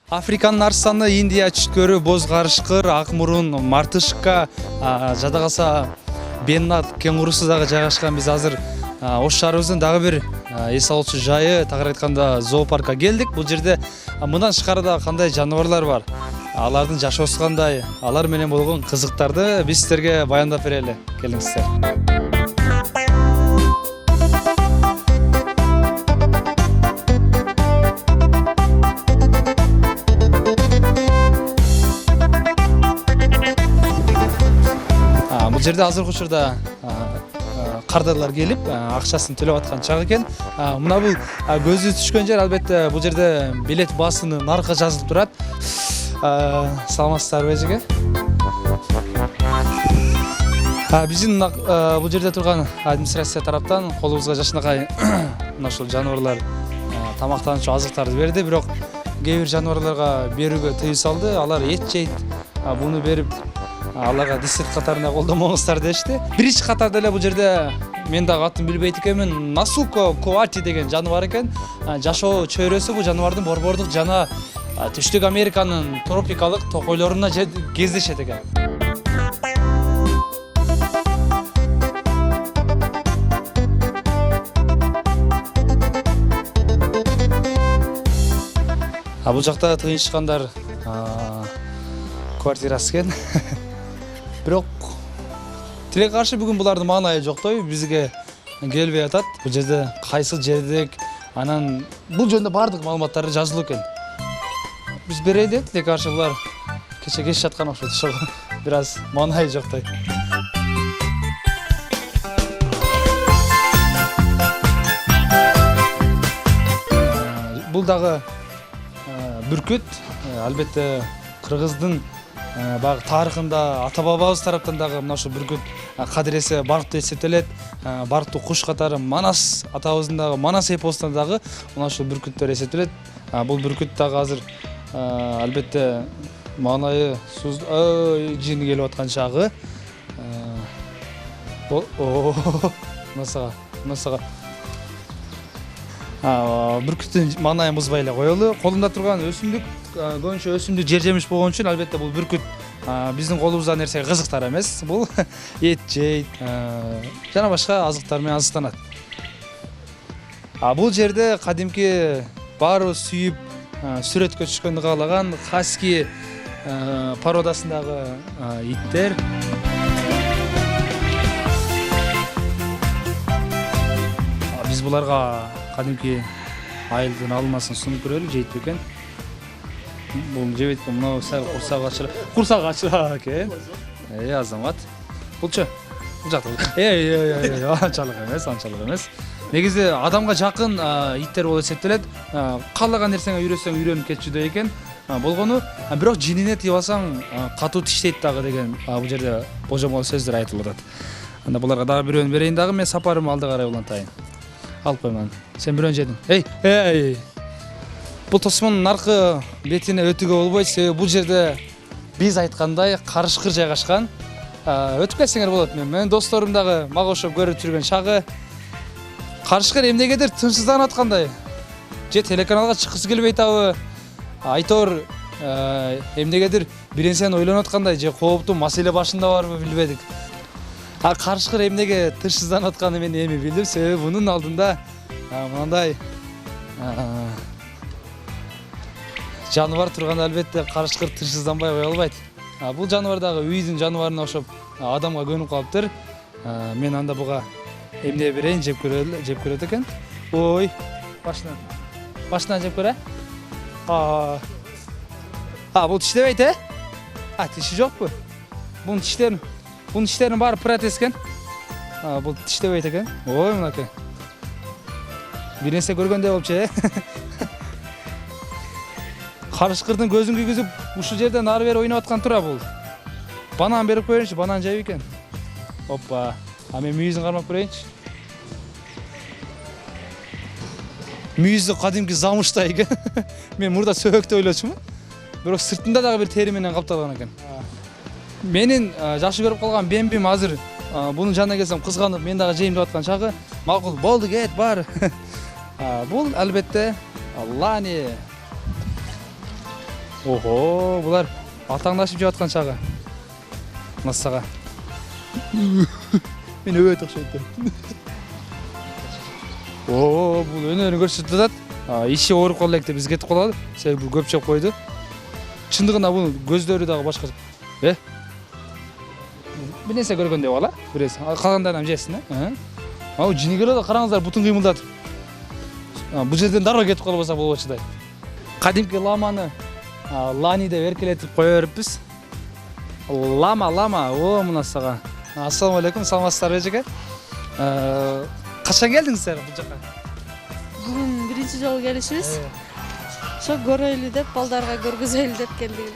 Африканын арстаны, Индия чүткөрү, боз карышкыр, ак мурун, мартышка, жада калса беннат кенгурусу дагы жайгашкан. Биз азыр Ош шаарыбыздын дагы бир эс алуучу жайы, тагыраак айтканда зоопаркка келдик. Бул жерде мындан тышкарыда кандай жаныбарлар бар, алардын жашоосу кандай, алар менен болгон кызыктарды биз силерге баяндап берели. Келиңиздер. Бул жерде азыркы учурда кардарлар келип акчасын төлөп аткан чак экен. Мына бул көзү түшкөн жер, албетте бул жерде билет басыны наркы жазылып турат. Саламатсыздарбы эжеге? Биздин бул жерде турган администрация тараптан колубузга жакшынакай мына ушул жаныбарлар тамактануучу азыктарды берди, бирок кээ бир жаныбарларга берүүгө тыюу салды. Алар эт жейт. Буну берип аларга десерт катарында колдонмоңуздар дешти. Биринчи катарда эле бул жерде мен дагы атын билбейт экенмин, насуко коати деген жаныбар экен. Жашоо чөйрөсү бул жаныбардын борбордук жана Түштүк Американын тропикалык токойлоруна кездешет экен. Бул жакта тыйынчыкандар квартирасы экен. Бирок тиле каршы бүгүн булардын маанайы жоктой, бизге келбей атат. Бул жерде кайсы жердек, анан бул жөнүндө бардык маалыматтар жазылуу экен. Биз берейли, тиле каршы булар кече кеш жаткан окшойт, ошого бир аз маанайы жоктой. Бул дагы бүркүт, албетте кыргыздын багы тарыхында ата бабабыз тараптан дагы мына ушул бүркүт кадиреси барктуу эсептелет. Барктуу куш катары Манас атабыздын дагы Манас эпосунда дагы мына ушул бүркүттөр эсептелет. Бул бүркүт дагы азыр албетте маанайы жин келип аткан чагы. Насага бүркүттүн маанайын бузбай эле коелу. Колунда турган өсүмдүк көбүнчө өсүмдүк жер жемиш болгон үчүн албетте бул бүркүт биздин колубузда нерсеге кызыктар эмес. Бул эт жейт жана башка азыктар менен азыктанат. Бул жерде кадимки баарыбыз сүйүп сүрөткө түшкөндү каалаган хаски породасындагы иттер. Биз буларга кадимки айылдын алмасын сунуп көрөлү, жейт экен. Бул жебейт, мына сал курсак ачыра экен. Азамат. Булчу. Бул жакта. Анчалык эмес. Негизи адамга жакын иттер болуп эсептелет. Каалаган нерсеңе үйрөсөң үйрөнүп кетчүдөй экен. Болгону, бирок жинине тийип алсаң катуу тиштейт дагы деген бул жерде божомол сөздөр айтылып атат. Анда буларга дагы бирөөнү берейин дагы, мен сапарым алды карай улантайын. Алып койман. Сен бирөөнү жедиң. Эй. Бул тосмонун наркы бетине өтүүгө болбойт, себеби бул жерде биз айткандай карышкыр жайгашкан. Өтүп кетсеңер болот. Менин досторум дагы мага окшоп көрүп жүргөн чагы. Карышкыр эмнегедир тынчсызданып аткандай. Же телеканалга чыккысы келбей атабы? Айтор эмнегедир бир нерсени ойлонуп аткандай, же кооптуу маселе башында барбы билбедик. Карышкыр эмнеге тынчсызданып атканын мен эми билдим, себеби мунун алдында мындай жаныбар турганда албетте карышкыр тынчсызданбай кое албайт. Бул жаныбар дагы үйдүн жаныбарына окшоп адамга көнүп калыптыр. Мен анда буга эмне берейин, жеп көрөт экен. Ой, башынан жеп көрө. Бул тиштебейт, тиши жокпу? Бунун тиштерин баары протез экен. Бул тиштебейт экен. Ой, мынакей. Бир нерсе көргөндөй болупчу, Карышкырдын көзүн күйгүзүп, ушул жерден ары бери ойноп аткан тура бул. Банан берип коеюнчу, банан жейби экен. Оппа. Мен мүйүзүн кармап көрөйүнчү. Мүйүзү кадимки замыштай экен. Мен мурда сөбөктү ойлочумун. Бирок сыртында дагы бир тери менен капталган экен. Менин жакшы көрүп калган бембим азыр бунун жанына келсем кызганып, мен дагы жейм деп аткан чагы. Макул, болду, кет, бар. Бул албетте лани. Ого, булар атаңдашып жеп аткан чагы. Массага. Мен өбөт окшойт. О, бул өнөрүн көрсөтүп атат. Иши ооруп калды элек деп биз кетип калалы. Себеби бул көп жеп койду. Чындыгында бул көздөрү дагы башка. Bir nese görgöndө бала, бирес. Калгандарынан жесин, Ау жинигеле да караңыздар, бутун кыймылдатып. Бул жерден дароо кетип калбаса болбочудай. Кадимки ламаны лани деп эркелетип кое бериппиз. Лама, о мына сага. Ассаламу алейкум, саламатсыздарбы эжеке? Качан келдиңиздер бул жака? Бүгүн биринчи жолу келишибиз. Ошо көрөлү деп, балдарга көргүзөлү деп келдик.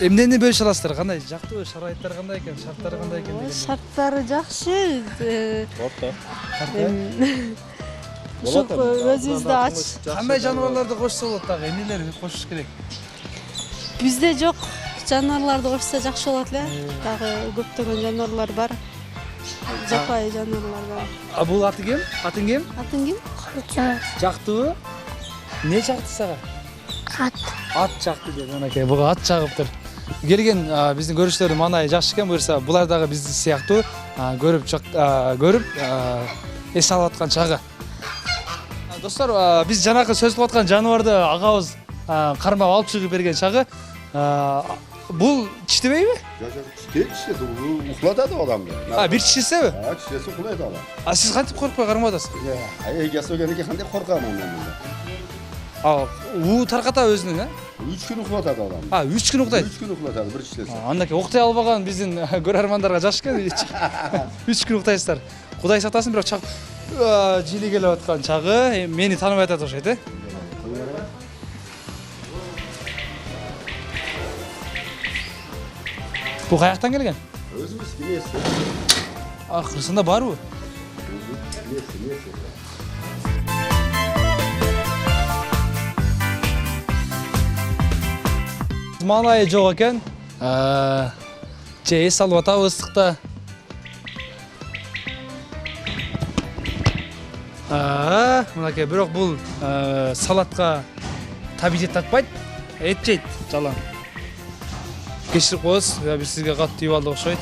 Эмнени бөлүшө аласыздар? Кандай жактыбы? Шарайыттар кандай экен? Шарттары кандай экен? Шарттары жакшы. Орто. Ошо өзүбүздө ач. Кандай жаныбарларды кошсо болот дагы? Эмнелерди кошуш керек? Бизде жок. Жаныбарларды кошсо жакшы болот эле. Дагы көптөгөн жаныбарлар бар. Жапайы жаныбарлар бар. Бул аты ким? Атың ким? Атың ким? Жактыбы? Не жакты сага? Ат жакты деп анакей. Буга ат жагыптыр. Келген биздин көрүүчүлөрдүн маанайы жакшы экен. Буюрса булар дагы бизди сыяктуу көрүп эс алып аткан чагы. Достор, биз жанакы сөз кылып аткан жаныбарды агабыз кармап алып чыгып берген чагы. Бул чиштебейби? Чиштейт, уклат адамды. Бир чиштесеби? Чиштесе уклайт адам. Сиз кантип коркпой кармап атасыз? Эгеси өлгөнүн кандай коркам андан. У тарката өзүнүн, 3 күн уклатат адам. 3 күн уктайт. 3 күн уклатат бир чиштесе. Андакей окутай албаган биздин көрөрмандарга жакшы экен. 3 күн уктайсыздар. Кудай сактасын, бирок чак жили келип аткан чагы мени тааныбай атат окшойт, Бул каяктан келген? Өзүбүз кимеси. Кырсында барбы? Маанайы жок экен. Же эс алып атабыз ыстыкта. Мынакей, бирок бул салатка табижет татпайт, эт жейт жалаң. Кеширип коебуз, биз сизге катты тийип алдык окшойт.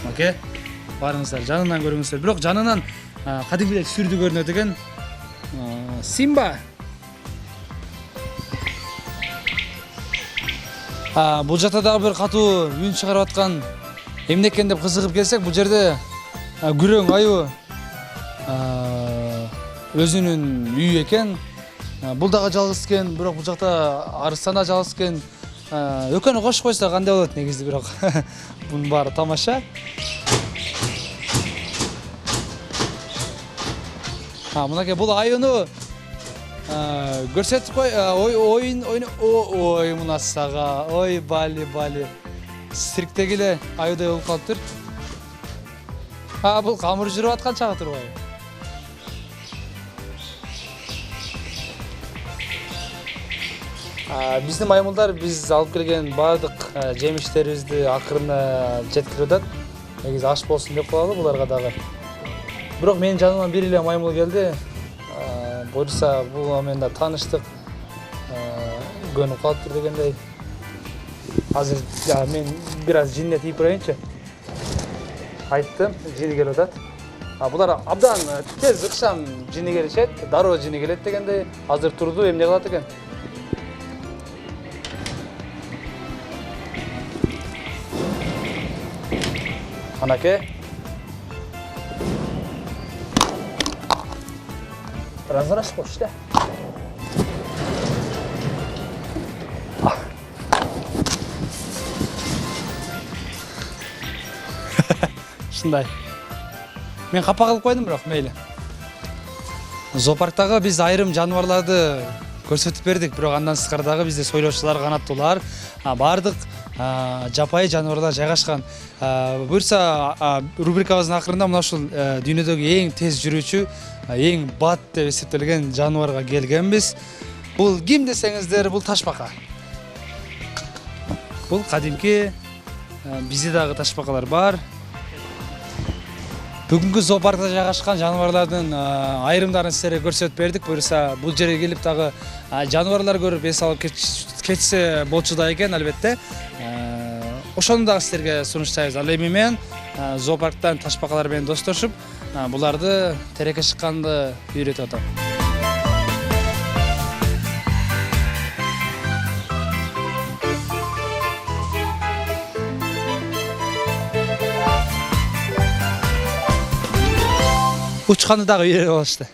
Мынакей, барыңыздар, жанынан көрүңүздөр. Бирок жанынан кадимгидей сүрдү көрүнөт экен. Симба. Бул жакта дагы бир катуу үн чыгарып аткан эмне экен деп кызыгып келсек, бул жерде күрөң аюу өзүнүн үйү экен. Бул дагы жалгыз экен, бирок бул жакта арыстан да жалгыз экен. Экөөнү кошуп койсо кандай болот негизи, бирок бунун баары тамаша. Мынакей бул аюуну көрсөтүп кой, ой мына сага, ой бали. Цирктеги эле аюудай болуп калыптыр. Бул камыр жүрүп аткан чагы турбайбы? Биздин маймылдар биз алып келген баардык жемиштерибизди акырына жеткирип атат. Негизи аш болсун деп коелу буларга дагы. Бирок менин жанымдан бир эле маймыл келди. Буюрса бул менен да тааныштык. Көнүп калыптыр дегендей. Азыр мен бир аз жинне тийип коеюнчу. Айттым, жини келип атат. Булар абдан тез ыкшам жини келишет, дароо жини келет дегендей. Азыр турду, эмне кылат экен? Анакей. Разраш кош да. Шындай. Мен капа кылып койдум, бирок мейли. Зоопарктагы биз айрым жаныбарларды көрсөтүп бердик, бирок андан сырткары дагы бизде сойлоочулар, канаттуулар, баардык жапайы жаныбарлар жайгашкан. Буюрса рубрикабыздын акырында мына ушул дүйнөдөгү эң тез жүрүүчү, эң бат деп эсептелген жаныбарга келгенбиз. Бул ким десеңиздер, бул ташбака. Бул кадимки, бизде дагы ташбакалар бар. Бүгүнкү зоопаркта жайгашкан жаныбарлардын айрымдарын силерге көрсөтүп бердик. Буюрса бул жерге келип дагы жаныбарлар көрүп эс алып кетсе болчу да экен албетте. Ошону дагы силерге сунуштайбыз. Ал эми мен зоопарктан ташбакалар менен достошуп, буларды тереке чыкканды үйрөтүп атам. Учканды дагы үйрөнүп алышты.